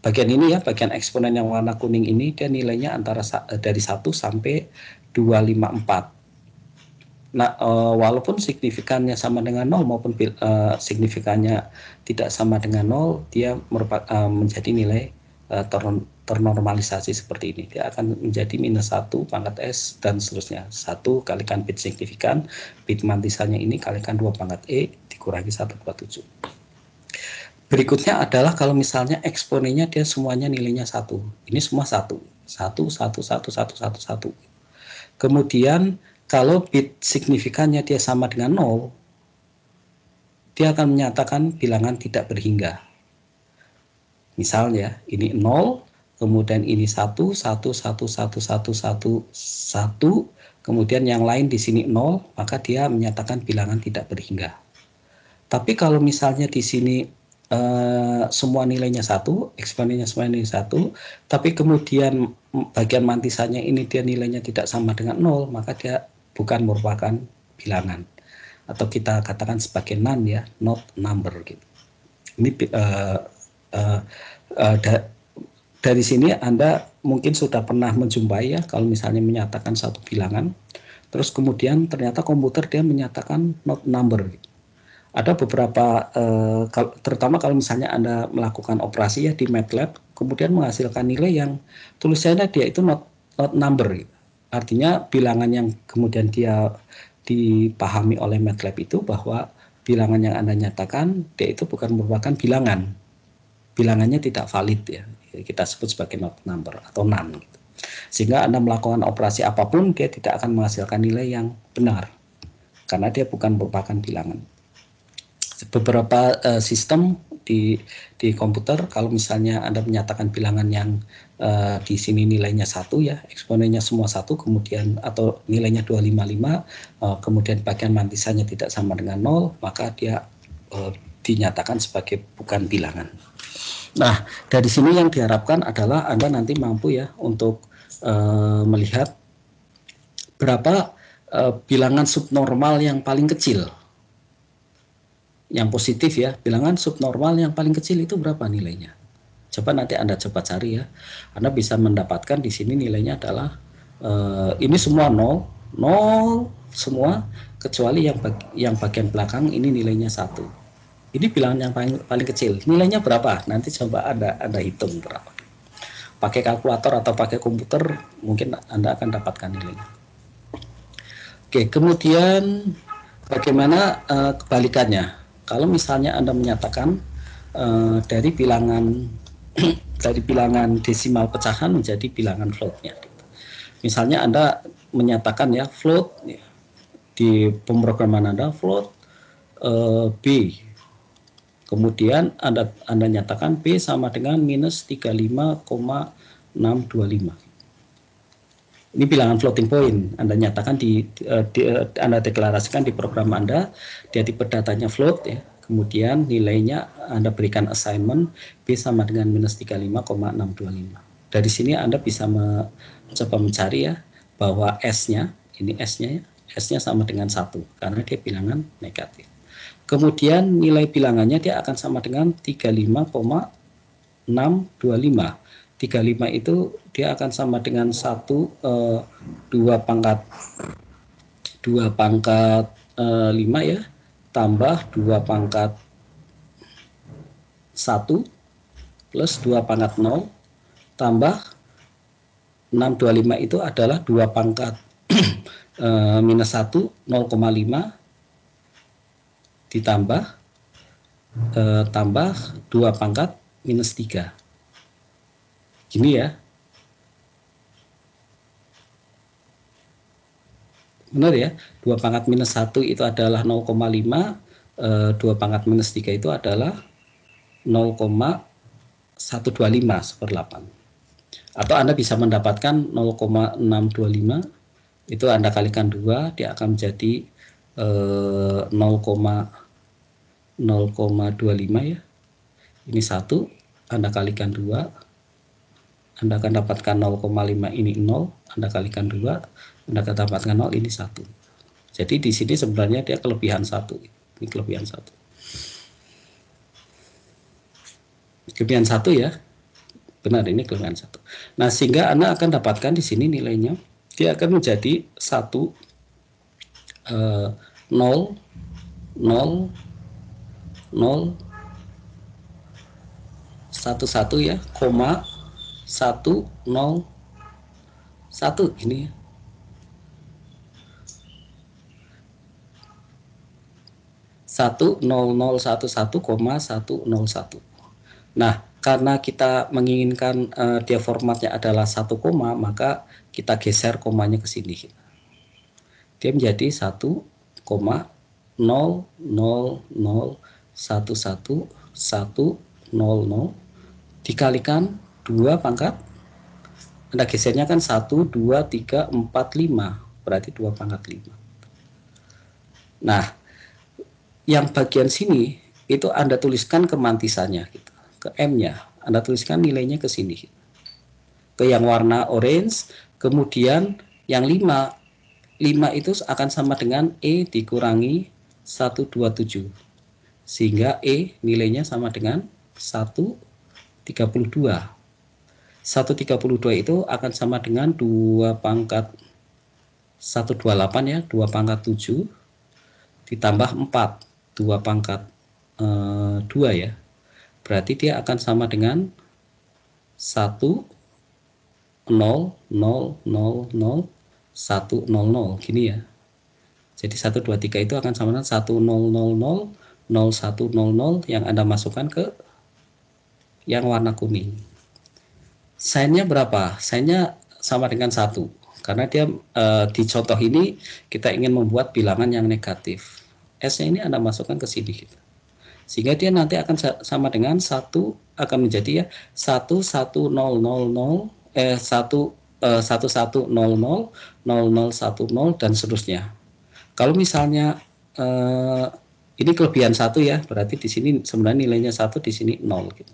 bagian ini ya, bagian eksponen yang warna kuning ini dia nilainya antara dari 1 sampai 254. Nah, walaupun signifikannya sama dengan 0 maupun signifikannya tidak sama dengan 0, dia merupakan menjadi nilai ternormalisasi seperti ini. Dia akan menjadi minus 1 pangkat S dan seterusnya. 1 kalikan bit signifikan, bit mantisannya ini kalikan 2 pangkat E dikurangi 127. Berikutnya adalah kalau misalnya eksponennya dia semuanya nilainya 1. Ini semua 1. 1, 1, 1, 1, 1, 1. Kemudian kalau bit signifikannya dia sama dengan 0, dia akan menyatakan bilangan tidak berhingga. Misalnya ini 0, kemudian ini 1, 1, 1, 1, 1, 1, 1, kemudian yang lain di sini 0, maka dia menyatakan bilangan tidak berhingga. Tapi kalau misalnya di sini semua nilainya 1, eksponennya semua nilainya 1, tapi kemudian bagian mantisannya ini dia nilainya tidak sama dengan 0, maka dia bukan merupakan bilangan. Atau kita katakan sebagai none ya, not number gitu. Ini dari sini Anda mungkin sudah pernah menjumpai ya, kalau misalnya menyatakan satu bilangan, terus kemudian ternyata komputer dia menyatakan not number. Ada beberapa, terutama kalau misalnya Anda melakukan operasi ya di MATLAB, kemudian menghasilkan nilai yang tulisannya dia itu not number. Artinya bilangan yang kemudian dia dipahami oleh MATLAB itu bahwa bilangan yang Anda nyatakan dia itu bukan merupakan bilangan. Bilangannya tidak valid ya, kita sebut sebagai not number atau none gitu. Sehingga Anda melakukan operasi apapun dia tidak akan menghasilkan nilai yang benar karena dia bukan merupakan bilangan. Beberapa sistem di komputer, kalau misalnya Anda menyatakan bilangan yang di sini nilainya 1 ya, eksponennya semua 1, kemudian atau nilainya 255, kemudian bagian mantisannya tidak sama dengan 0, maka dia dinyatakan sebagai bukan bilangan. Nah, dari sini yang diharapkan adalah Anda nanti mampu ya untuk melihat berapa bilangan subnormal yang paling kecil. Yang positif ya, bilangan subnormal yang paling kecil itu berapa nilainya? Coba nanti Anda coba cari ya. Anda bisa mendapatkan di sini nilainya adalah ini semua 0 semua, kecuali yang bagian belakang ini nilainya 1. Ini bilangan yang paling kecil. Nilainya berapa? Nanti coba Anda hitung berapa. Pakai kalkulator atau pakai komputer, mungkin Anda akan dapatkan nilainya. Oke, kemudian bagaimana kebalikannya? Kalau misalnya Anda menyatakan dari bilangan desimal pecahan menjadi bilangan floatnya. Misalnya Anda menyatakan ya float di pemrograman Anda float B. Kemudian Anda nyatakan B sama dengan minus 35,625. Ini bilangan floating point. Anda nyatakan Anda deklarasikan di program Anda, dia tipe datanya float ya. Kemudian nilainya Anda berikan assignment B sama dengan minus 35,625. Dari sini Anda bisa mencoba mencari ya bahwa S-nya, ini S-nya ya, S-nya sama dengan 1 karena dia bilangan negatif. Kemudian nilai bilangannya dia akan sama dengan 35,625. 35 itu dia akan sama dengan 2 pangkat 5 ya, tambah 2 pangkat 1 plus 2 pangkat 0 tambah 625 itu adalah 2 pangkat minus 1 0,5 ditambah tambah 2 pangkat minus 3. Gini ya. Benar ya, 2 pangkat minus 1 itu adalah 0,5, 2 pangkat minus 3 itu adalah 0,125 seperlapan. Atau Anda bisa mendapatkan 0,625, itu Anda kalikan 2, dia akan menjadi 0,25 ya. Ini 1, Anda kalikan 2, Anda akan dapatkan 0,5, ini 0, Anda kalikan 2, Anda akan dapatkan 0, ini 1. Jadi di sini sebenarnya dia kelebihan 1. Ini kelebihan 1. Kelebihan 1 ya. Benar, ini kelebihan 1. Nah, sehingga Anda akan dapatkan di sini nilainya, dia akan menjadi 1, 0, 0, 0, 1 ya, koma 1, 0, 1 ini. Satu 0011, 101. Nah, karena kita menginginkan dia formatnya adalah 1 koma, maka kita geser komanya ke sini. Dia menjadi 1, 0, 0, 0, 1, 1, 1, 0, 0 dikalikan 2 pangkat, Anda gesernya kan 1, 2, 3, 4, 5, berarti 2 pangkat 5. Nah, yang bagian sini itu Anda tuliskan ke mantisannya, gitu. Ke M-nya, Anda tuliskan nilainya ke sini, ke yang warna orange. Kemudian yang 5 itu akan sama dengan E dikurangi 127, sehingga E nilainya sama dengan 132. 132 itu akan sama dengan 2 pangkat 128 ya, 2 pangkat 7 ditambah 4, 2 pangkat 2 ya. Berarti dia akan sama dengan 1, 0, 0, 0, 0, 1, 0, 0 gini ya. Jadi 1, 2, 3 itu akan sama dengan 1, 0, 0, 0, 0, 1, 0, 0 yang Anda masukkan ke yang warna kuning. Sign-nya berapa? Sign-nya sama dengan 1. Karena dia di contoh ini kita ingin membuat bilangan yang negatif. S-nya ini Anda masukkan ke sini. Sehingga dia nanti akan sama dengan 1 akan menjadi ya 1100 1100 dan seterusnya. Kalau misalnya ini kelebihan 1 ya, berarti di sini sebenarnya nilainya 1, di sini 0 gitu.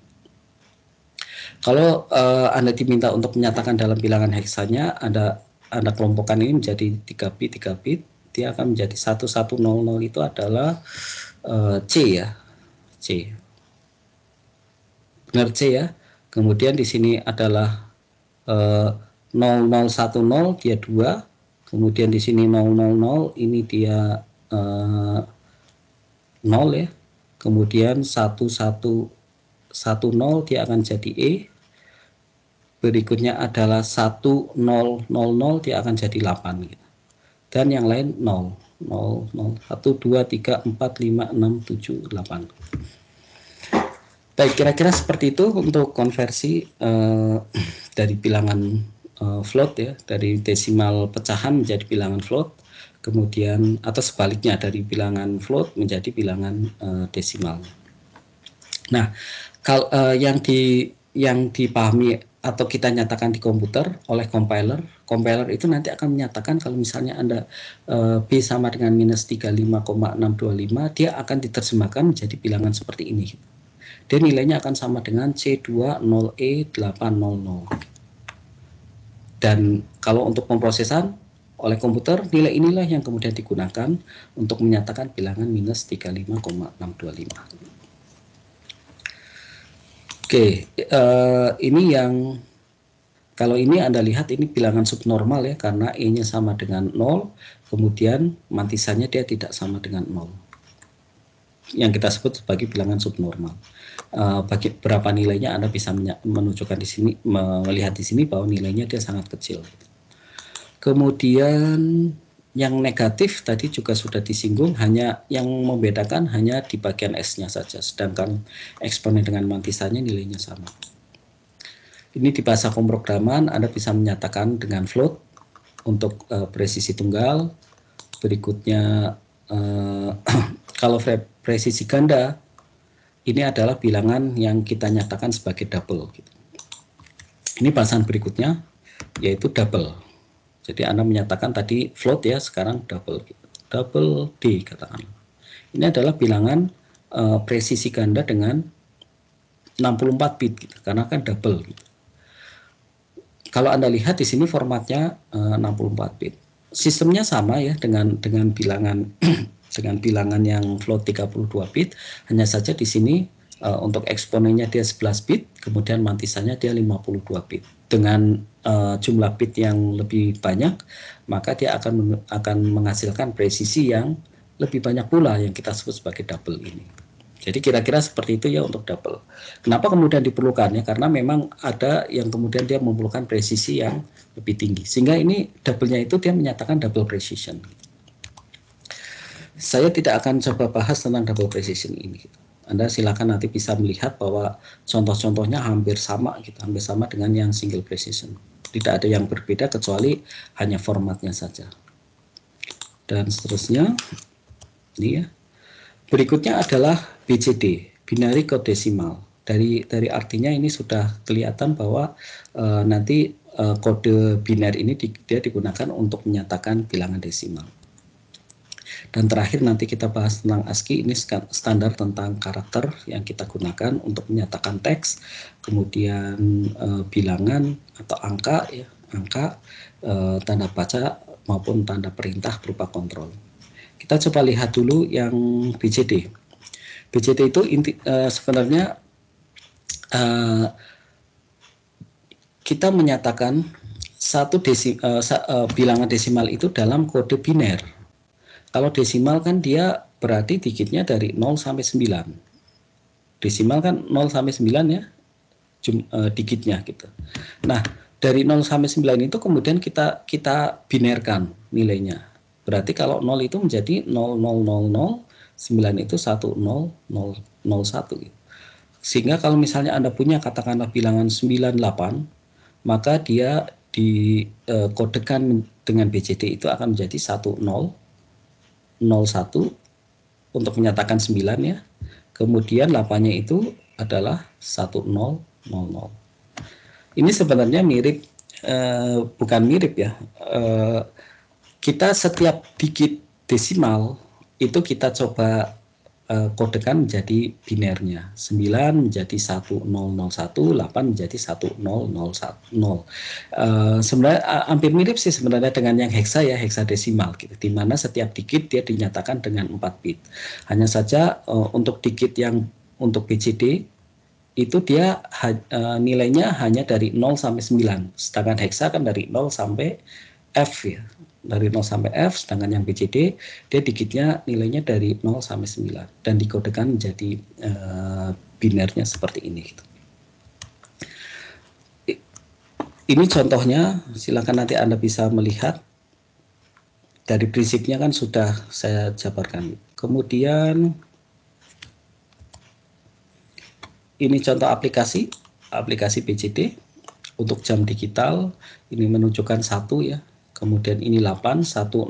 Kalau Anda diminta untuk menyatakan dalam bilangan heksanya, Anda kelompokkan ini menjadi 3 bit, dia akan menjadi 1100 itu adalah C ya, C. Benar C ya. Kemudian di sini adalah 0010 dia 2. Kemudian di sini 000 ini dia 0 ya. Kemudian 1110 dia akan jadi E. Berikutnya adalah 1000 dia akan jadi 8 gitu. Dan yang lain 0 0 0 1 2 3 4 5 6 7 8. Baik, kira-kira seperti itu untuk konversi dari bilangan float ya, dari desimal pecahan menjadi bilangan float, kemudian atau sebaliknya dari bilangan float menjadi bilangan desimal. Nah, kalau yang dipahami atau kita nyatakan di komputer oleh compiler itu nanti akan menyatakan kalau misalnya Anda B sama dengan minus 35,625, dia akan diterjemahkan menjadi bilangan seperti ini. Dia nilainya akan sama dengan C20E800. Dan kalau untuk pemrosesan oleh komputer, nilai inilah yang kemudian digunakan untuk menyatakan bilangan minus 35,625. Oke, ini yang kalau ini Anda lihat ini bilangan subnormal ya, karena E-nya sama dengan 0, kemudian mantisannya dia tidak sama dengan 0. Yang kita sebut sebagai bilangan subnormal. Bagi berapa nilainya Anda bisa menunjukkan di sini, melihat di sini bahwa nilainya dia sangat kecil. Kemudian yang negatif tadi juga sudah disinggung, hanya yang membedakan hanya di bagian S-nya saja, sedangkan eksponen dengan mantisannya nilainya sama. Ini di bahasa pemrograman Anda bisa menyatakan dengan float untuk presisi tunggal. Berikutnya kalau presisi ganda, ini adalah bilangan yang kita nyatakan sebagai double. Ini bahasan berikutnya yaitu double. Jadi Anda menyatakan tadi float ya, sekarang double D katakan. Ini adalah bilangan presisi ganda dengan 64 bit gitu, karena kan double gitu. Kalau Anda lihat di sini formatnya 64 bit. Sistemnya sama ya dengan bilangan dengan bilangan yang float 32 bit, hanya saja di sini untuk eksponennya dia 11 bit, kemudian mantisannya dia 52 bit. Dengan jumlah bit yang lebih banyak, maka dia akan menghasilkan presisi yang lebih banyak pula yang kita sebut sebagai double ini. Jadi kira-kira seperti itu ya untuk double. Kenapa kemudian diperlukannya? Karena memang ada yang kemudian dia memerlukan presisi yang lebih tinggi. Sehingga ini double-nya itu dia menyatakan double precision. Saya tidak akan coba bahas tentang double precision ini. Anda silakan nanti bisa melihat bahwa contoh-contohnya hampir sama gitu, hampir sama dengan yang single precision. Tidak ada yang berbeda kecuali hanya formatnya saja. Dan seterusnya, ini ya. Berikutnya adalah BCD, binary code decimal. Dari artinya ini sudah kelihatan bahwa nanti kode biner ini dia digunakan untuk menyatakan bilangan desimal. Dan terakhir nanti kita bahas tentang ASCII, ini standar tentang karakter yang kita gunakan untuk menyatakan teks, kemudian bilangan atau angka, ya, tanda baca maupun tanda perintah berupa kontrol. Kita coba lihat dulu yang BCD. BCD itu sebenarnya kita menyatakan bilangan desimal itu dalam kode biner. Kalau desimal kan dia berarti digitnya dari 0 sampai 9. Desimal kan 0 sampai 9 ya, digitnya gitu. Nah, dari 0 sampai 9 itu kemudian kita binerkan nilainya. Berarti kalau 0 itu menjadi 0000, 9 itu 1001 gitu. Sehingga kalau misalnya Anda punya katakanlah bilangan 98, maka dia dikodekan dengan BCD itu akan menjadi 1001 untuk menyatakan 9 ya. kemudian 8-nya itu adalah 1000. Ini sebenarnya mirip, bukan mirip ya, kita setiap digit desimal itu kita coba kodekan menjadi binernya. 9 menjadi 1001, 8 menjadi 1001. Sebenarnya hampir mirip sih sebenarnya dengan yang heksa ya, heksadesimal gitu, di mana setiap digit dia dinyatakan dengan 4 bit. Hanya saja untuk digit yang untuk BCD itu dia nilainya hanya dari 0 sampai 9, sedangkan heksa kan dari 0 sampai F ya, dari 0 sampai F, sedangkan yang BCD dia digitnya nilainya dari 0 sampai 9 dan dikodekan menjadi binernya seperti ini gitu. Ini contohnya, silakan nanti Anda bisa melihat. Dari prinsipnya kan sudah saya jabarkan. Kemudian ini contoh aplikasi BCD untuk jam digital. Ini menunjukkan 1 ya. Kemudian ini 8, 1000,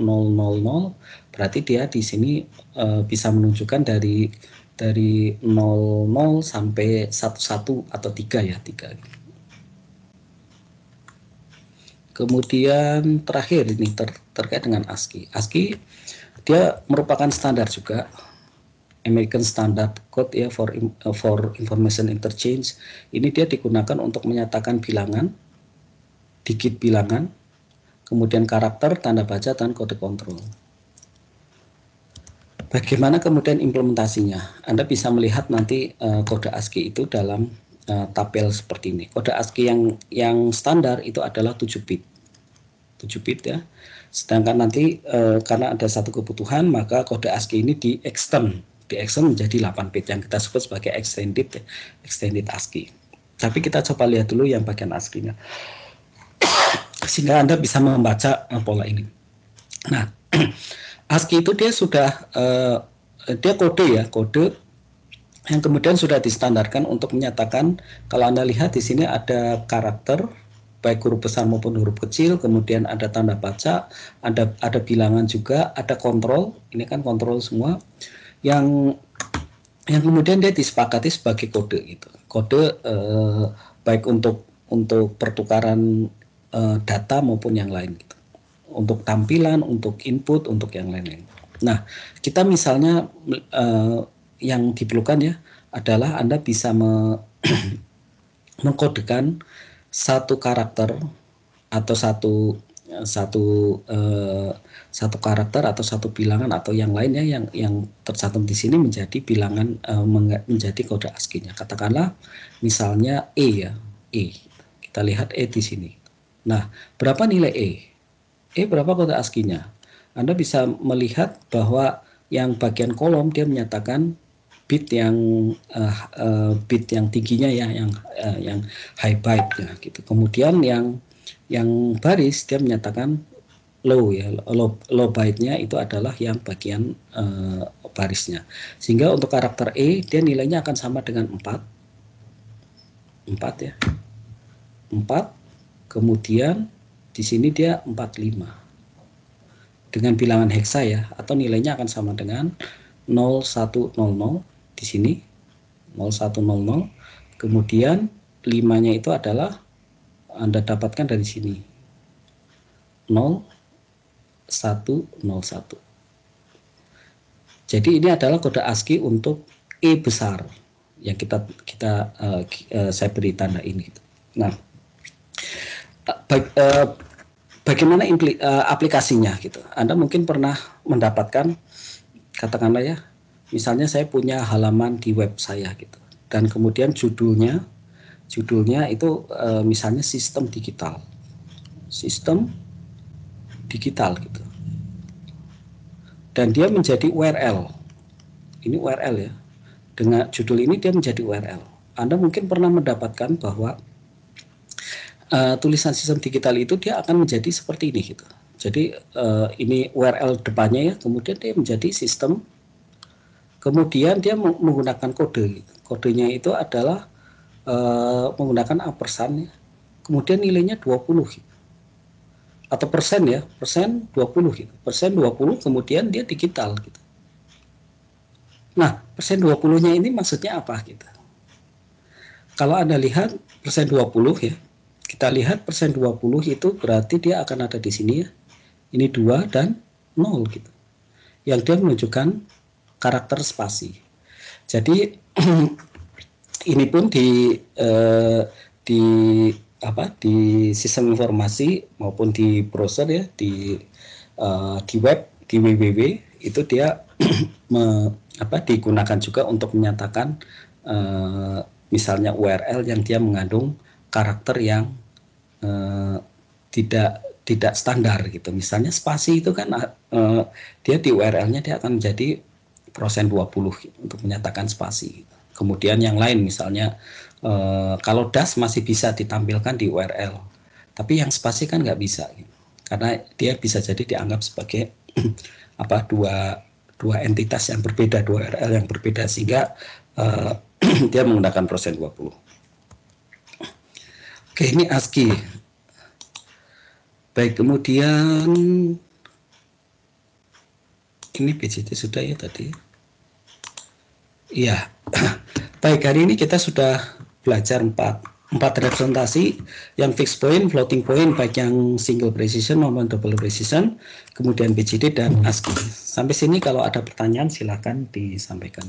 berarti dia di sini bisa menunjukkan dari 00 sampai 11 atau 3 ya, 3. Kemudian terakhir ini terkait dengan ASCII. ASCII dia merupakan standar juga, American Standard Code ya, for Information Interchange. Ini dia digunakan untuk menyatakan bilangan, digit bilangan, kemudian karakter, tanda baca, dan kode kontrol. Bagaimana kemudian implementasinya? Anda bisa melihat nanti kode ASCII itu dalam tabel seperti ini. Kode ASCII yang standar itu adalah 7 bit. 7 bit ya. Sedangkan nanti karena ada satu kebutuhan, maka kode ASCII ini di-extend menjadi 8 bit yang kita sebut sebagai extended ASCII. Tapi kita coba lihat dulu yang bagian ASCII-nya, sehingga Anda bisa membaca pola ini. Nah, ASCII itu dia sudah dia kode yang kemudian sudah distandarkan untuk menyatakan, kalau Anda lihat di sini ada karakter baik huruf besar maupun huruf kecil, kemudian ada tanda baca, ada bilangan juga, ada kontrol, ini kan kontrol semua yang kemudian dia disepakati sebagai kode gitu. Kode baik untuk pertukaran data maupun yang lain gitu. Untuk tampilan, untuk input, untuk yang lain-lain. Nah, kita misalnya yang diperlukan ya adalah Anda bisa mengkodekan satu karakter atau satu karakter atau satu bilangan atau yang lainnya yang tercantum di sini menjadi bilangan, menjadi kode ASCII-nya. Katakanlah misalnya E ya, E. Kita lihat E di sini. Nah, berapa nilai E? Berapa kode ASCII-nya? Anda bisa melihat bahwa yang bagian kolom dia menyatakan bit yang tingginya ya, yang high byte ya gitu. Kemudian yang baris dia menyatakan low ya, low byte-nya itu adalah yang bagian barisnya. Sehingga untuk karakter E dia nilainya akan sama dengan 4 ya. 4, kemudian di sini dia 45 dengan bilangan heksa ya, atau nilainya akan sama dengan 0100 di sini 0100, kemudian 5-nya itu adalah Anda dapatkan dari sini 0101. Jadi ini adalah kode ASCII untuk E besar yang saya beri tanda ini. Nah, bagaimana aplikasinya gitu? Anda mungkin pernah mendapatkan, katakanlah ya, misalnya saya punya halaman di web saya gitu, dan kemudian judulnya itu misalnya sistem digital gitu, dan dia menjadi URL. Ini URL ya, dengan judul ini dia menjadi URL. Anda mungkin pernah mendapatkan bahwa tulisan sistem digital itu dia akan menjadi seperti ini gitu. Jadi ini URL depannya ya, kemudian dia menjadi sistem, kemudian dia menggunakan kode. Kodenya itu adalah menggunakan ampersand ya. Kemudian nilainya 20 gitu. Atau persen ya, persen 20 gitu. Persen 20, kemudian dia digital gitu. Nah, persen 20-nya ini maksudnya apa gitu? Kalau Anda lihat persen 20 ya, kita lihat persen 20 itu berarti dia akan ada di sini ya. Ini 2 dan 0 gitu. Yang dia menunjukkan karakter spasi. Jadi ini pun di di sistem informasi maupun di browser ya, di web, di www itu dia digunakan juga untuk menyatakan misalnya URL yang dia mengandung karakter yang tidak standar gitu. Misalnya spasi itu kan dia di URL-nya dia akan menjadi persen 20 gitu, untuk menyatakan spasi. Kemudian yang lain misalnya kalau das masih bisa ditampilkan di URL, tapi yang spasi kan nggak bisa gitu. Karena dia bisa jadi dianggap sebagai dua entitas yang berbeda, dua URL yang berbeda, sehingga dia menggunakan persen 20. Oke, ini ASCII. Baik, kemudian ini BCT sudah ya tadi. Iya. Baik, hari ini kita sudah belajar empat representasi, yang fixed point, floating point, baik yang single precision maupun double precision, kemudian BCD dan ASCII. Sampai sini kalau ada pertanyaan silakan disampaikan.